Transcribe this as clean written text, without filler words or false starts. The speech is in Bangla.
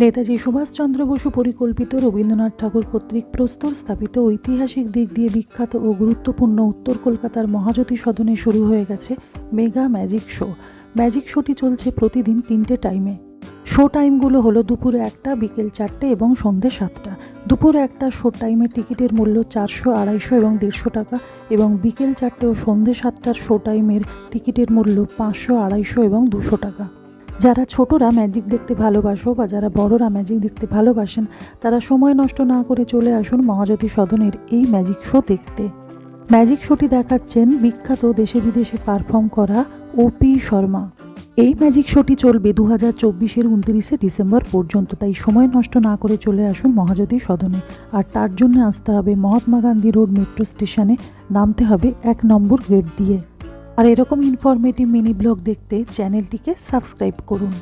নেতাজি সুভাষচন্দ্র বসু পরিকল্পিত রবীন্দ্রনাথ ঠাকুর কর্তৃক প্রস্তর স্থাপিত ঐতিহাসিক দিক দিয়ে বিখ্যাত ও গুরুত্বপূর্ণ উত্তর কলকাতার মহাজ্যোতি সদনে শুরু হয়ে গেছে মেগা ম্যাজিক শো। ম্যাজিক শোটি চলছে প্রতিদিন 3টে টাইমে। শো টাইমগুলো হলো দুপুর 1টা, বিকেল 4টে এবং সন্ধ্যে 7টা। দুপুর 1টা শো টাইমের টিকিটের মূল্য 400, 250 এবং 150 টাকা, এবং বিকেল 4টে ও সন্ধ্যে 7টার শো টাইমের টিকিটের মূল্য 500, 250 এবং 200 টাকা। যারা ছোটরা ম্যাজিক দেখতে ভালোবাসো বা যারা বড়রা ম্যাজিক দেখতে ভালোবাসেন, তারা সময় নষ্ট না করে চলে আসুন মহাজ্যোতি সদনের এই ম্যাজিক শো দেখতে। ম্যাজিক শোটি দেখাচ্ছেন বিখ্যাত দেশে বিদেশে পারফর্ম করা ওপি শর্মা। এই ম্যাজিক শোটি চলবে 2024-এর 29শে ডিসেম্বর পর্যন্ত, তাই সময় নষ্ট না করে চলে আসুন মহাজ্যোতি সদনে। আর তার জন্য আসতে হবে মহাত্মা গান্ধী রোড মেট্রো স্টেশনে, নামতে হবে 1 নম্বর গেট দিয়ে। আর এরকম ইনফরমেটিভ মিনি ব্লগ দেখতে চ্যানেলটিকে সাবস্ক্রাইব করুন।